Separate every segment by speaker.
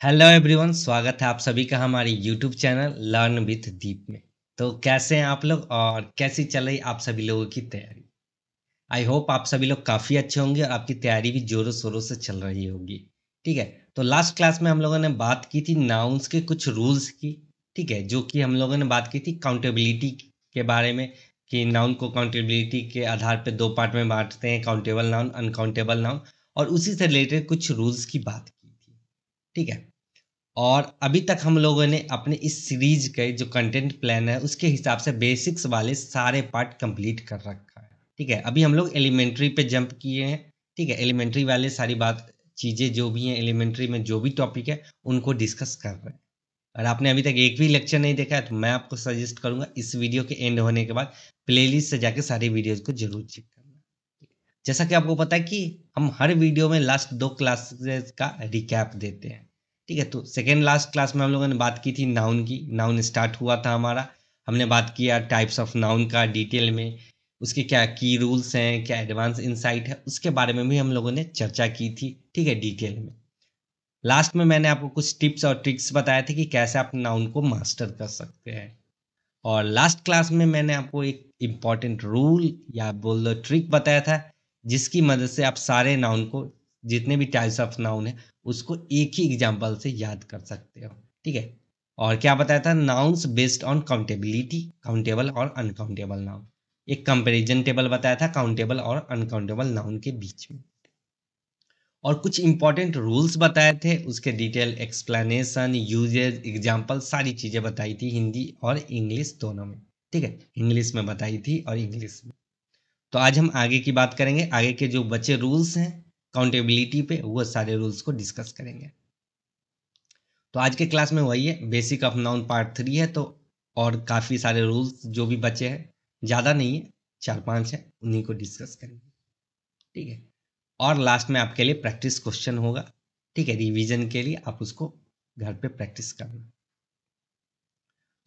Speaker 1: Hello everyone, स्वागत है आप सभी का हमारे यूट्यूब चैनल लर्न विथ दीप में। तो कैसे हैं आप लोग और कैसी चल रही आप सभी लोगों की तैयारी। आई होप आप सभी लोग काफ़ी अच्छे होंगे और आपकी तैयारी भी ज़ोरों शोरों से चल रही होगी। ठीक है, तो लास्ट क्लास में हम लोगों ने बात की थी नाउन्स के कुछ रूल्स की। ठीक है, जो कि हम लोगों ने बात की थी काउंटेबिलिटी के बारे में कि नाउन को काउंटेबिलिटी के आधार पे दो पार्ट में बांटते हैं, काउंटेबल नाउन, अनकाउंटेबल नाउन। और उसी से रिलेटेड कुछ रूल्स की बात की थी। ठीक है, और अभी तक हम लोगों ने अपने इस सीरीज के जो कंटेंट प्लान है उसके हिसाब से बेसिक्स वाले सारे पार्ट कंप्लीट कर रखा है। ठीक है, अभी हम लोग एलिमेंट्री पे जंप किए हैं। ठीक है, एलिमेंट्री वाले सारी बात चीज़ें जो भी हैं एलिमेंट्री में जो भी टॉपिक है उनको डिस्कस कर रहे हैं। और आपने अभी तक एक भी लेक्चर नहीं देखा है तो मैं आपको सजेस्ट करूंगा इस वीडियो के एंड होने के बाद प्लेलिस्ट से जाके सारी वीडियोज को जरूर चेक करना। जैसा कि आपको पता है कि हम हर वीडियो में लास्ट दो क्लासेस का रिकैप देते हैं। ठीक है, तो सेकेंड लास्ट क्लास में हम लोगों ने बात की थी नाउन की। नाउन स्टार्ट हुआ था हमारा। हमने बात किया टाइप्स ऑफ नाउन का डिटेल में, उसके क्या की रूल्स हैं, क्या एडवांस इंसाइट है, उसके बारे में भी हम लोगों ने चर्चा की थी। ठीक है, डिटेल में। लास्ट में मैंने आपको कुछ टिप्स और ट्रिक्स बताए थे कि कैसे आप नाउन को मास्टर कर सकते हैं। और लास्ट क्लास में मैंने आपको एक इम्पॉर्टेंट रूल या बोल दो ट्रिक बताया था, जिसकी मदद से आप सारे नाउन को, जितने भी टाइप्स ऑफ नाउन है, उसको एक ही एग्जाम्पल से याद कर सकते हो। ठीक है, और क्या बताया था, nouns based on accountability, countable और अनकाउंटेबल नाउन। एक कंपैरिजन टेबल बताया था काउंटेबल और अनकाउंटेबल नाउन के बीच में। और कुछ इंपॉर्टेंट रूल्स बताए थे, उसके डिटेल एक्सप्लेनेशन, यूजेज, एग्जाम्पल, सारी चीज़ें बताई थी हिंदी और इंग्लिश दोनों में। ठीक है, इंग्लिश में बताई थी और इंग्लिश में। तो आज हम आगे की बात करेंगे, आगे के जो बचे रूल्स हैं काउंटेबिलिटी पे वो सारे रूल्स को डिस्कस करेंगे। तो आज के क्लास में वही है, बेसिक ऑफ नाउन पार्ट 3 है। तो और काफ़ी सारे रूल्स जो भी बचे हैं, ज़्यादा नहीं है, 4-5 है, उन्हीं को डिस्कस करेंगे। ठीक है, और लास्ट में आपके लिए प्रैक्टिस क्वेश्चन होगा। ठीक है, रिवीजन के लिए आप उसको घर पे प्रैक्टिस करना।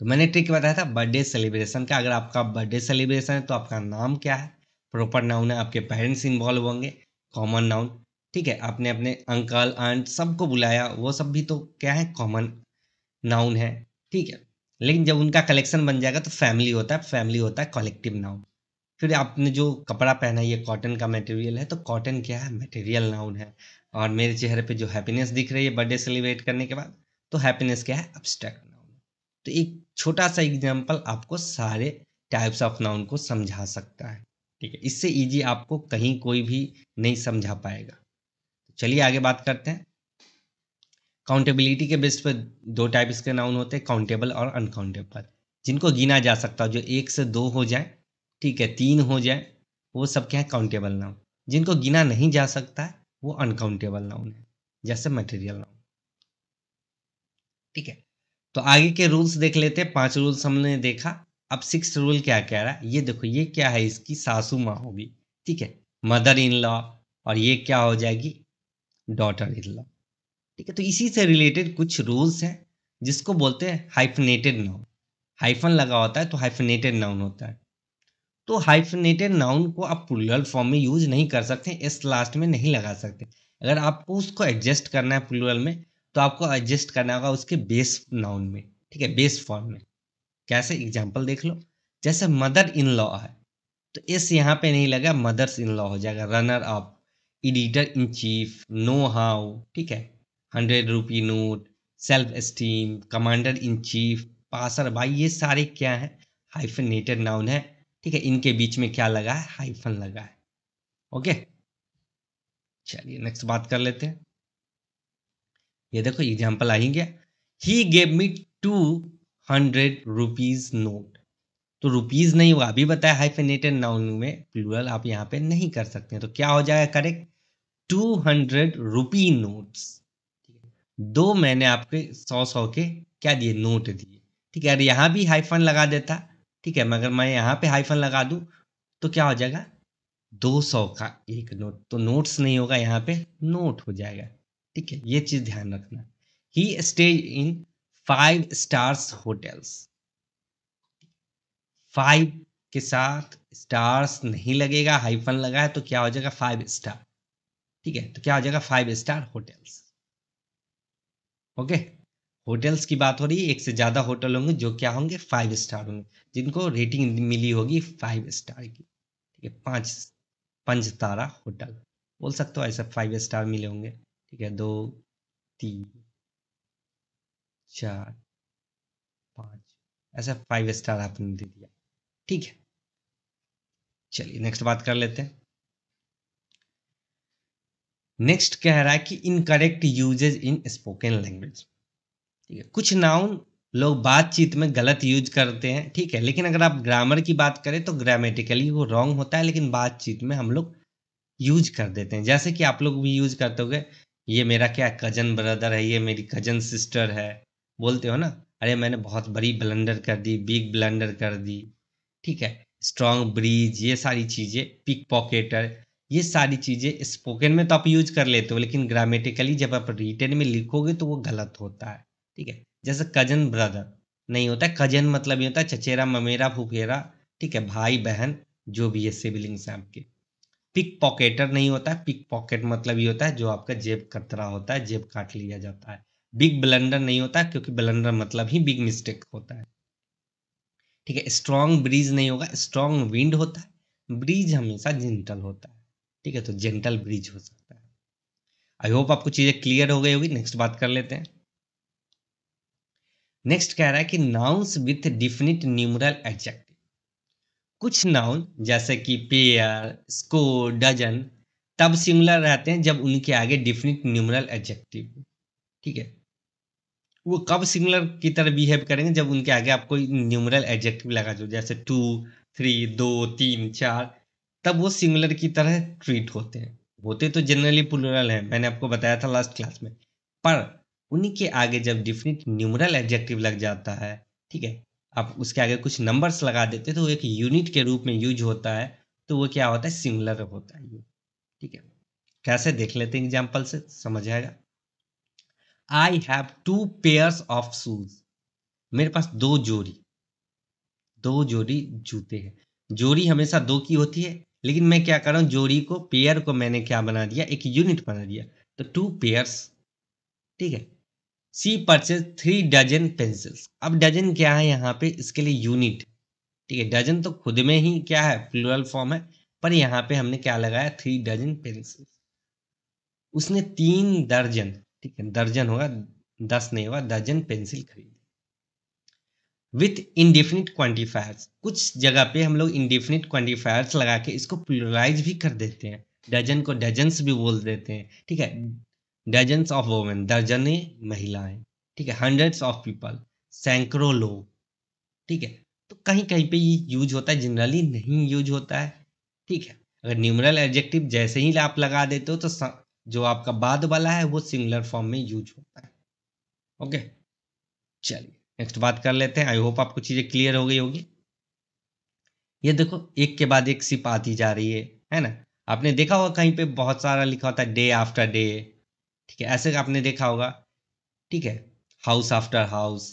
Speaker 1: तो मैंने ट्रिक बताया था बर्थडे सेलिब्रेशन का। अगर आपका बर्थडे सेलिब्रेशन है तो आपका नाम क्या है, प्रॉपर नाउन है, आपके पेरेंट्स इन्वॉल्व होंगे, कॉमन नाउन। ठीक है, आपने अपने अंकल आंट सबको बुलाया, वो सब भी तो क्या है, कॉमन नाउन है। ठीक है, लेकिन जब उनका कलेक्शन बन जाएगा तो फैमिली होता है, फैमिली होता है कलेक्टिव नाउन। फिर आपने जो कपड़ा पहना है ये कॉटन का मटेरियल है, तो कॉटन क्या है, मटेरियल नाउन है। और मेरे चेहरे पे जो हैप्पीनेस दिख रही है बर्थडे सेलिब्रेट करने के बाद, तो हैप्पीनेस क्या है, एब्स्ट्रैक्ट नाउन है। तो एक छोटा सा एग्जांपल आपको सारे टाइप्स ऑफ नाउन को समझा सकता है। ठीक है, इससे इजी आपको कहीं कोई भी नहीं समझा पाएगा। तो चलिए आगे बात करते हैं। काउंटेबिलिटी के बेस पर दो टाइप इसके नाउन होते हैं, काउंटेबल और अनकाउंटेबल। जिनको गिना जा सकता हो, जो 1 से 2 हो जाए, ठीक है, 3 हो जाए, वो सब क्या है, काउंटेबल नाउन। जिनको गिना नहीं जा सकता है वो अनकाउंटेबल नाउन है, जैसे मटेरियल नाउन। ठीक है, तो आगे के रूल्स देख लेते हैं। 5 रूल्स हमने देखा। अब 6 रूल क्या कह रहा है ये देखो, ये क्या है, इसकी सासू माँ होगी। ठीक है, मदर इन लॉ। और ये क्या हो जाएगी, डॉटर इन लॉ। ठीक है, तो इसी से रिलेटेड कुछ रूल्स हैं, जिसको बोलते हैं हाइफनेटेड नाउन। हाइफन लगा होता है तो हाइफनेटेड नाउन होता है। तो हाइफनेटेड नाउन को आप प्लूरल फॉर्म में यूज नहीं कर सकते, एस लास्ट में नहीं लगा सकते। अगर आपको उसको एडजस्ट करना है प्लूरल में, तो आपको एडजस्ट करना होगा उसके बेस नाउन में। ठीक है, बेस फॉर्म में। कैसे, एग्जाम्पल देख लो। जैसे मदर इन लॉ है, तो एस यहाँ पे नहीं लगा, मदर्स इन लॉ हो जाएगा। Runner up, editor in chief, know how, ठीक है, 100 rupee note, self esteem, commander in chief, passer भाई, ये सारे क्या है, हाइफनेटेड नाउन है। ठीक है, इनके बीच में क्या लगा है, हाइफन लगा है। ओके, चलिए नेक्स्ट बात कर लेते हैं। ये देखो एग्जाम्पल आ ही गया। He gave me 200 rupees note. तो रुपीज नहीं हुआ, अभी बताया हाइफेनेटेड नाउन में प्लूरल आप यहाँ पे नहीं कर सकते हैं, तो क्या हो जाएगा करेक्ट, 200 रुपी नोट्स। दो मैंने आपके 100 के क्या दिए, नोट दिए। ठीक है, अगर यहाँ भी हाइफन लगा देता, ठीक है, मगर मैं यहाँ पे हाइफन लगा दूं तो क्या हो जाएगा, 200 का एक नोट, तो नोट्स नहीं होगा यहाँ पे, नोट हो जाएगा। ठीक है, ये चीज ध्यान रखना। ही स्टे इन 5 स्टार्स होटल्स। 5 के साथ स्टार्स नहीं लगेगा, हाइफन लगा है, तो क्या हो जाएगा, 5 स्टार। ठीक है, तो क्या हो जाएगा, 5 स्टार होटल्स। ओके, होटल्स की बात हो रही है, एक से ज़्यादा होटल होंगे जो क्या होंगे 5 स्टार होंगे, जिनको रेटिंग मिली होगी 5 स्टार की। ठीक है, 5 पंच तारा होटल बोल सकते हो, ऐसे 5 स्टार मिले होंगे। ठीक है, 2 3 4 5 ऐसा 5 स्टार आपने दे दिया। ठीक है, चलिए नेक्स्ट बात कर लेते हैं। नेक्स्ट कह रहा है कि incorrect usages in spoken language. ठीक है, कुछ नाउन लोग बातचीत में गलत यूज करते हैं। ठीक है, लेकिन अगर आप ग्रामर की बात करें तो ग्रामेटिकली वो रॉन्ग होता है, लेकिन बातचीत में हम लोग यूज कर देते हैं। जैसे कि आप लोग भी यूज करते होगे, ये मेरा क्या कजन ब्रदर है, ये मेरी कजन सिस्टर है, बोलते हो ना। अरे मैंने बहुत बड़ी ब्लंडर कर दी, बिग ब्लंडर कर दी। ठीक है, स्ट्रॉन्ग ब्रीज, ये सारी चीजें, पिक पॉकेटर, ये सारी चीजें स्पोकन में तो आप यूज कर लेते हो, लेकिन ग्रामेटिकली जब आप रिटन में लिखोगे तो वो गलत होता है। ठीक है, जैसे कजन ब्रदर नहीं होता है, कजन मतलब ये होता है चचेरा ममेरा फुफेरा। ठीक है, भाई बहन जो भी है सिबलिंग्स हैं आपके। पिक पॉकेटर नहीं होता है, पिक पॉकेट मतलब ये होता है जो आपका जेब कतरा होता है, जेब काट लिया जाता है। बिग ब्लंडर नहीं होता है, क्योंकि ब्लंडर मतलब ही बिग मिस्टेक होता है। ठीक है, स्ट्रॉन्ग ब्रीज नहीं होगा, स्ट्रॉन्ग विंड होता है, ब्रीज हमेशा जेंटल होता है। ठीक है, तो जेंटल ब्रीज हो सकता है। आई होप आपको चीजें क्लियर हो गई होगी। नेक्स्ट बात कर लेते हैं। नेक्स्ट कह रहा है कि nouns with definite numeral adjective. कुछ नाउन जैसे कि पेयर, स्कोर, डजन तब सिंगुलर रहते हैं जब उनके आगे डिफिनिट न्यूमरल एडजेक्टिव। ठीक है, वो कब सिंगुलर की तरह बिहेव करेंगे जब उनके आगे आप कोई न्यूमरल एडजेक्टिव लगा दो, जैसे 2 3 2 3 4, तब वो सिंगुलर की तरह ट्रीट होते हैं। होते तो जनरली प्लूरल हैं, मैंने आपको बताया था लास्ट क्लास में, पर उन्हीं के आगे जब डिफिनिट न्यूमरल एडजेक्टिव लग जाता है, ठीक है, आप उसके आगे कुछ नंबर्स लगा देते तो वो एक यूनिट के रूप में यूज होता है, तो वो क्या होता है, सिंगुलर होता है। ठीक है, कैसे देख लेते हैं एग्जाम्पल से, समझ आएगा। I have 2 pairs of shoes. मेरे पास दो जोड़ी जूते हैं। जोड़ी हमेशा दो की होती है, लेकिन मैं क्या कर रहा हूँ, जोड़ी को पेयर को मैंने क्या बना दिया, एक यूनिट बना दिया, तो 2 पेयर्स। ठीक है, सी परचेज 3 डजन पेंसिल्स। अब डजन क्या है यहाँ पे, इसके लिए यूनिट। ठीक है, डजन तो खुद में ही क्या है, प्लूरल फॉर्म है, पर यहाँ पे हमने क्या लगाया, 3 डजन पेंसिल। उसने 3 दर्जन, ठीक है दर्जन होगा, 10 नहीं होगा, दर्जन पेंसिल खरीदी। विथ इंडेफिनिट क्वांटिफायर्स, कुछ जगह पे हम लोग इंडेफिनिट क्वांटिफायर्स लगा के इसको प्लूरलाइज भी कर देते हैं, डजन को डजन्स भी बोल देते हैं। ठीक है, डजन्स ऑफ वोमेन, दर्जने महिलाएं। ठीक है, हंड्रेड्स ऑफ पीपल, सैकड़ों लोग। ठीक है, तो कहीं कहीं पे ये यूज होता है, जनरली नहीं यूज होता है। ठीक है, अगर न्यूमरल एडजेक्टिव जैसे ही आप लगा देते हो तो जो आपका बाद वाला है वो सिंगुलर फॉर्म में यूज होता है। ओके, चलिए नेक्स्ट बात कर लेते हैं। आई होप आपको चीजें क्लियर हो गई होगी। ये देखो, एक के बाद एक सिप आती जा रही है ना। आपने देखा होगा कहीं पे बहुत सारा लिखा होता है डे आफ्टर डे। ठीक है, ऐसे आपने देखा होगा। ठीक है, हाउस आफ्टर हाउस,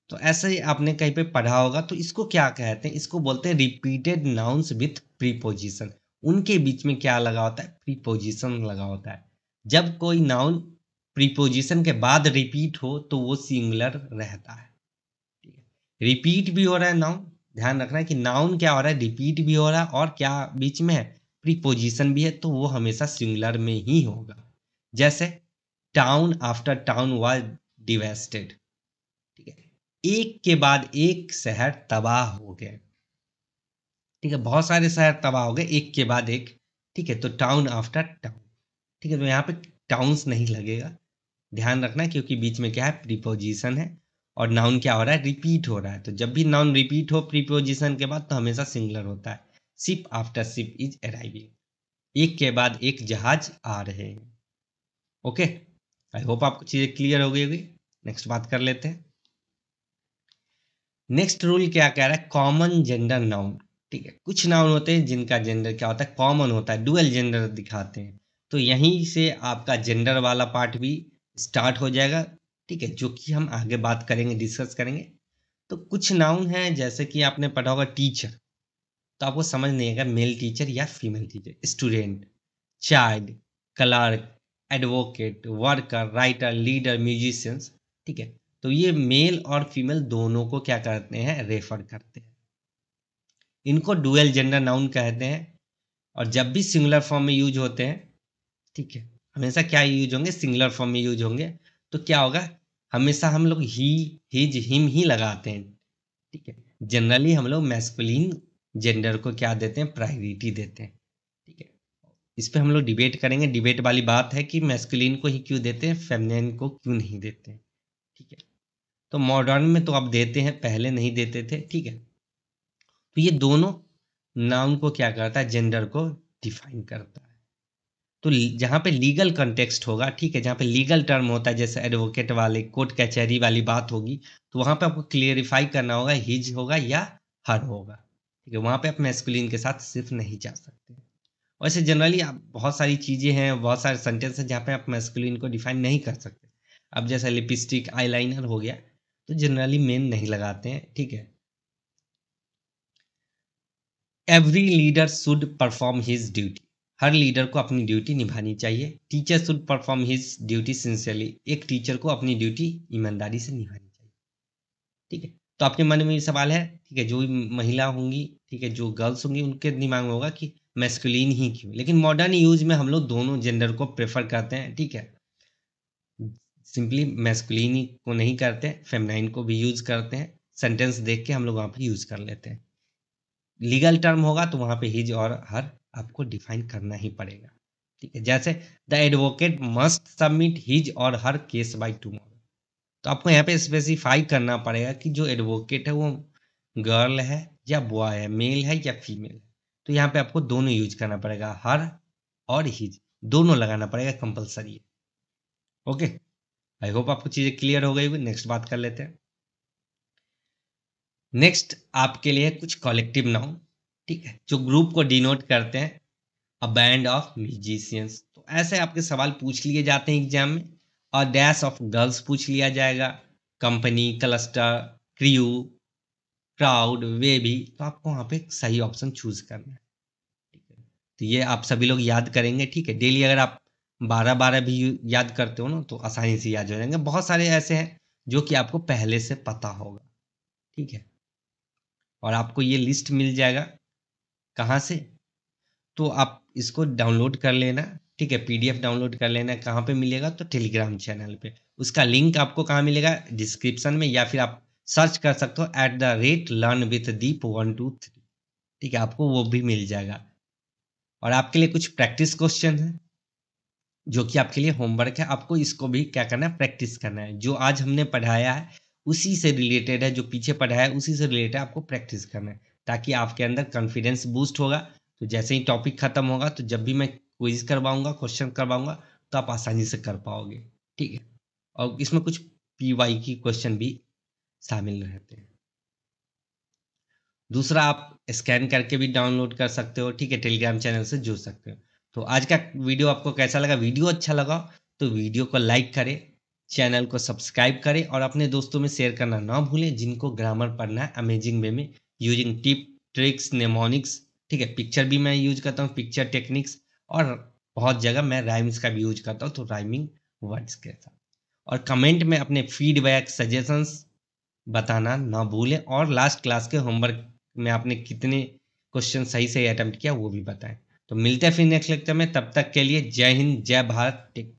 Speaker 1: तो ऐसे ही आपने कहीं पे पढ़ा होगा। तो इसको क्या कहते हैं, इसको बोलते हैं रिपीटेड नाउन्स विथ प्रीपोजिशन। उनके बीच में क्या लगा होता है, प्रीपोजिशन लगा होता है। जब कोई नाउन प्रीपोजिशन के बाद रिपीट हो तो वो सिंगुलर रहता है। ठीक है, रिपीट भी हो रहा है नाउन, ध्यान रखना है कि नाउन क्या हो रहा है, रिपीट भी हो रहा है, और क्या बीच में है, प्रीपोजिशन भी है, तो वो हमेशा सिंगुलर में ही होगा। जैसे टाउन आफ्टर टाउन वाज डिवेस्टेड। ठीक है, एक के बाद एक शहर तबाह हो गए। ठीक है, बहुत सारे शहर तबाह हो गए एक के बाद एक। ठीक है, तो टाउन आफ्टर टाउन। ठीक है, तो यहाँ पे टाउन्स नहीं लगेगा, ध्यान रखना, क्योंकि बीच में क्या है, प्रीपोजिशन है, और नाउन क्या हो रहा है, रिपीट हो रहा है। तो जब भी नाउन रिपीट हो प्रीपोजिशन के बाद तो हमेशा सिंगुलर होता है। Ship after ship is arriving, एक के बाद एक जहाज आ रहे हैं। ओके, आई होप आपको चीजें क्लियर हो गई होगी। नेक्स्ट बात कर लेते हैं। नेक्स्ट रूल क्या कह रहा है, कॉमन जेंडर नाउन। ठीक है, कुछ नाउन होते हैं जिनका जेंडर क्या होता है, कॉमन होता है, डुअल जेंडर दिखाते हैं। तो यहीं से आपका जेंडर वाला पार्ट भी स्टार्ट हो जाएगा। ठीक है, जो कि हम आगे बात करेंगे, डिस्कस करेंगे। तो कुछ नाउन हैं, जैसे कि आपने पढ़ा होगा टीचर, तो आपको समझ नहीं आएगा मेल टीचर या female teacher. Student, child, clerk, advocate, worker, writer, leader, musicians, ठीक है। तो ये मेल और फीमेल दोनों को क्या करते हैं, रेफर करते हैं। इनको डुअल जेंडर नाउन कहते हैं और जब भी सिंगुलर फॉर्म में यूज होते हैं, ठीक है, हमेशा क्या यूज होंगे, सिंगुलर फॉर्म में यूज होंगे। तो क्या होगा, हमेशा हम लोग ही, हिज, हिम ही लगाते हैं, ठीक है। जनरली हम लोग मैस्कुलिन जेंडर को क्या देते हैं, प्रायोरिटी देते हैं, ठीक है। इस पे हम लोग डिबेट करेंगे। डिबेट वाली बात है कि मैस्कुलिन को ही क्यों देते हैं, फेमिनिन को क्यों नहीं देते हैं, ठीक है। तो मॉडर्न में तो अब देते हैं, पहले नहीं देते थे, ठीक है। तो ये दोनों नाउन को क्या करता है, जेंडर को डिफाइन करता है। तो जहाँ पे लीगल कंटेक्स्ट होगा, ठीक है, जहाँ पे लीगल टर्म होता है, जैसे एडवोकेट वाले कोर्ट कचहरी वाली बात होगी, तो वहाँ पे आपको क्लियरिफाई करना होगा हिज होगा या हर होगा, ठीक है। वहाँ पे आप मैस्कुलिन के साथ सिर्फ नहीं जा सकते। वैसे जनरली आप बहुत सारी चीज़ें हैं, बहुत सारे सेंटेंस हैं जहाँ पे आप मैस्कुलिन को डिफाइन नहीं कर सकते। अब जैसा लिपस्टिक, आईलाइनर हो गया, तो जनरली मेन नहीं लगाते हैं, ठीक है। Every leader should perform his duty, her leader को अपनी ड्यूटी निभानी चाहिए। Teacher should perform his duty sincerely, एक टीचर को अपनी ड्यूटी ईमानदारी से निभानी चाहिए, ठीक है। तो आपके मन में ये सवाल है, ठीक है, जो भी महिला होंगी, ठीक है, जो गर्ल्स होंगी, उनके दिमाग में होगा कि मैस्कुलिन ही क्यों, लेकिन मॉडर्न यूज में हम लोग दोनों जेंडर को प्रेफर करते हैं, ठीक है। सिंपली मैस्कुलिन को नहीं करते, फेमिनाइन को भी यूज करते हैं। सेंटेंस देख के हम लोग वहाँ पे यूज कर लेते हैं। लीगल टर्म होगा तो वहाँ पे हिज और हर आपको डिफाइन करना ही पड़ेगा, ठीक है। जैसे the advocate must submit his और हर केस बाय टुमारो, तो आपको यहाँ पे स्पेसिफाई करना पड़ेगा कि जो एडवोकेट है वो गर्ल है या बॉय है, मेल है या फीमेल है। तो यहाँ पे आपको दोनों यूज करना पड़ेगा, हर और हिज दोनों लगाना पड़ेगा, कंपलसरी है। ओके, आई होप आपको चीजें क्लियर हो गई होगी। नेक्स्ट बात कर लेते हैं। नेक्स्ट आपके लिए कुछ कलेक्टिव नाउन, ठीक है, जो ग्रुप को डिनोट करते हैं। अ बैंड ऑफ म्यूजिशियंस, तो ऐसे आपके सवाल पूछ लिए जाते हैं एग्जाम में। और डैश ऑफ गर्ल्स पूछ लिया जाएगा, कंपनी, क्लस्टर, क्रू, क्राउड, वे भी। तो आपको वहाँ पे सही ऑप्शन चूज करना है, ठीक है। तो ये आप सभी लोग याद करेंगे, ठीक है। डेली अगर आप 12-12 भी याद करते हो ना, तो आसानी से याद हो जाएंगे। बहुत सारे ऐसे हैं जो कि आपको पहले से पता होगा, ठीक है। और आपको ये लिस्ट मिल जाएगा कहाँ से, तो आप इसको डाउनलोड कर लेना, ठीक है। पीडीएफ डाउनलोड कर लेना। कहाँ पे मिलेगा, तो टेलीग्राम चैनल पे। उसका लिंक आपको कहाँ मिलेगा, डिस्क्रिप्शन में, या फिर आप सर्च कर सकते हो @learnwithdip123, ठीक है, आपको वो भी मिल जाएगा। और आपके लिए कुछ प्रैक्टिस क्वेश्चन है जो कि आपके लिए होमवर्क है। आपको इसको भी क्या करना है, प्रैक्टिस करना है। जो आज हमने पढ़ाया है उसी से रिलेटेड है, जो पीछे पढ़ाया है उसी से रिलेटेड आपको प्रैक्टिस करना है, ताकि आपके अंदर कॉन्फिडेंस बूस्ट होगा। तो जैसे ही टॉपिक खत्म होगा, तो जब भी मैं क्विज करवाऊंगा, क्वेश्चन करवाऊंगा, तो आप आसानी से कर पाओगे, ठीक है। और इसमें कुछ पीवाई की क्वेश्चन भी शामिल रहते हैं। दूसरा, आप स्कैन करके भी डाउनलोड कर सकते हो, ठीक है, टेलीग्राम चैनल से जुड़ सकते हो। तो आज का वीडियो आपको कैसा लगा, वीडियो अच्छा लगा तो वीडियो को लाइक करें, चैनल को सब्सक्राइब करें और अपने दोस्तों में शेयर करना ना भूलें जिनको ग्रामर पढ़ना है अमेजिंग वे में, यूजिंग टिप, ट्रिक्स, नेमोनिक्स, ठीक है। पिक्चर भी मैं यूज करता हूँ, पिक्चर टेक्निक्स, और बहुत जगह मैं राइम्स का भी यूज करता हूँ, तो राइमिंग वर्ड्स के साथ। और कमेंट में अपने फीडबैक, सजेशंस बताना ना भूलें, और लास्ट क्लास के होमवर्क में आपने कितने क्वेश्चन सही से अटेम्प्ट किया वो भी बताएं। तो मिलते हैं फिर नेक्स्ट लेक्चर में, तब तक के लिए जय हिंद, जय भारत, टेक